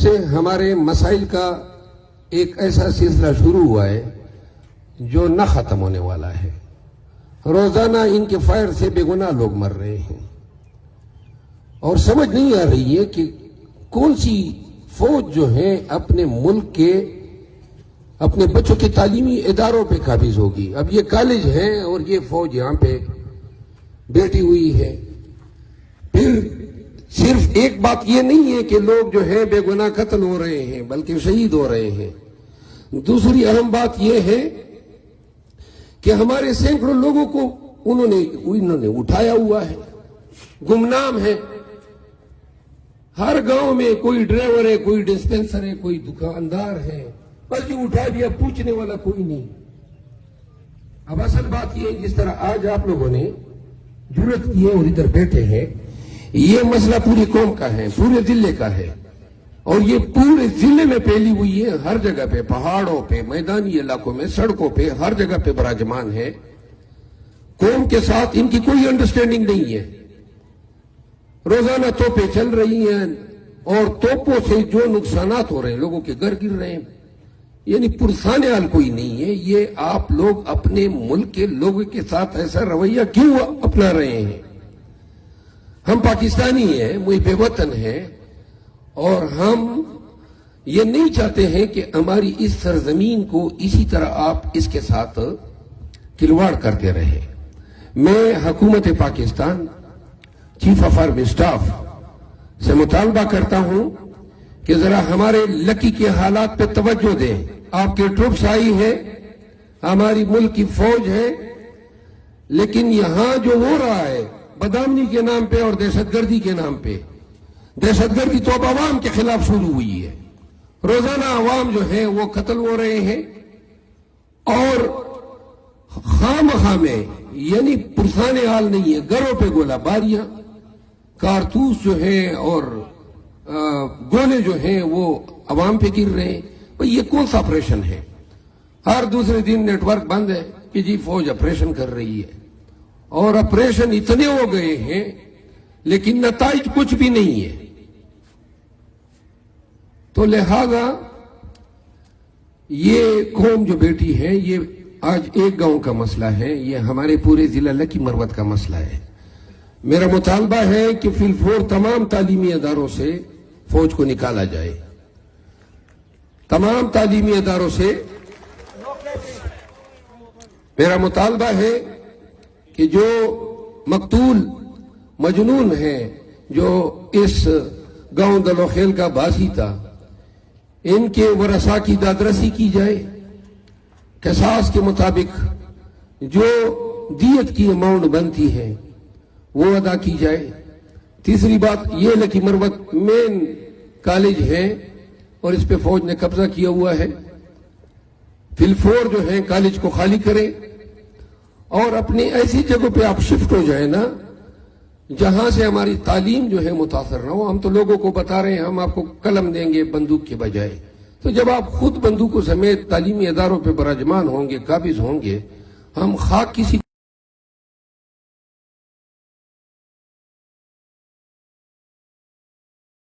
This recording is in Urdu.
سے ہمارے مسائل کا ایک ایسا سلسلہ شروع ہوا ہے جو نہ ختم ہونے والا ہے. روزانہ ان کے فائر سے بے گناہ لوگ مر رہے ہیں اور سمجھ نہیں آ رہی ہے کہ کون سی فوج جو ہے اپنے ملک کے اپنے بچوں کے تعلیمی اداروں پہ قابض ہوگی. اب یہ کالج ہے اور یہ فوج یہاں پہ بیٹھی ہوئی ہے. پھر صرف ایک بات یہ نہیں ہے کہ لوگ جو ہے بے گناہ قتل ہو رہے ہیں بلکہ شہید ہو رہے ہیں. دوسری اہم بات یہ ہے کہ ہمارے سینکڑوں لوگوں کو انہوں نے اٹھایا ہوا ہے, گمنام ہے. ہر گاؤں میں کوئی ڈرائیور ہے, کوئی ڈسپینسر ہے, کوئی دکاندار ہے, بلکہ اٹھا دیا, پوچھنے والا کوئی نہیں. اب اصل بات یہ ہے جس طرح آج آپ لوگوں نے جرأت کی ہے اور ادھر بیٹھے ہیں, یہ مسئلہ پوری قوم کا ہے, پورے ضلع کا ہے اور یہ پورے ضلع میں پھیلی ہوئی ہے. ہر جگہ پہ, پہاڑوں پہ, میدانی علاقوں میں, سڑکوں پہ, ہر جگہ پہ براجمان ہے. قوم کے ساتھ ان کی کوئی انڈرسٹینڈنگ نہیں ہے. روزانہ توپیں چل رہی ہیں اور توپوں سے جو نقصانات ہو رہے ہیں, لوگوں کے گھر گر رہے ہیں, یعنی پرسانے حال کوئی نہیں ہے. یہ آپ لوگ اپنے ملک کے لوگوں کے ساتھ ایسا رویہ کیوں اپنا رہے ہیں؟ ہم پاکستانی ہیں, محب وطن ہیں اور ہم یہ نہیں چاہتے ہیں کہ ہماری اس سرزمین کو اسی طرح آپ اس کے ساتھ کھلواڑ کرتے رہے. میں حکومت Pakistan, chief of army staff سے مطالبہ کرتا ہوں کہ ذرا ہمارے لکی کے حالات پہ توجہ دیں. آپ کے ٹروپس آئی ہیں, ہماری ملک کی فوج ہے, لیکن یہاں جو ہو رہا ہے بدامنی کے نام پہ اور دہشت گردی کے نام پہ, دہشت گردی تو اب عوام کے خلاف شروع ہوئی ہے. روزانہ عوام جو ہے وہ قتل ہو رہے ہیں اور خام میں, یعنی پرسانے حال نہیں ہے. گھروں پہ گولہ باریاں, کارتوس جو ہے اور گولے جو ہیں وہ عوام پہ گر رہے ہیں. بھئی یہ کون سا آپریشن ہے؟ ہر دوسرے دن نیٹ ورک بند ہے کہ جی فوج آپریشن کر رہی ہے, اور آپریشن اتنے ہو گئے ہیں لیکن نتائج کچھ بھی نہیں ہے. تو لہذا یہ قوم جو بیٹی ہے, یہ آج ایک گاؤں کا مسئلہ ہے, یہ ہمارے پورے ضلع لکی مروت کا مسئلہ ہے. میرا مطالبہ ہے کہ فی الفور تمام تعلیمی اداروں سے فوج کو نکالا جائے. تمام تعلیمی اداروں سے میرا مطالبہ ہے کہ جو مقتول مجنون ہے, جو اس گاؤں دلوخیل کا باسی تھا, ان کے ورثاء کی دادرسی کی جائے. قصاص کے مطابق جو دیت کی اماؤنٹ بنتی ہے وہ ادا کی جائے. تیسری بات, یہ لکی مروت مین کالج ہے اور اس پہ فوج نے قبضہ کیا ہوا ہے. فی الفور جو ہے کالج کو خالی کریں اور اپنی ایسی جگہوں پہ آپ شفٹ ہو جائیں نا جہاں سے ہماری تعلیم جو ہے متاثر نہ ہو. ہم تو لوگوں کو بتا رہے ہیں ہم آپ کو قلم دیں گے بندوق کے بجائے, تو جب آپ خود بندوقوں سمیت تعلیمی اداروں پہ براجمان ہوں گے, قابض ہوں گے, ہم خاک کسی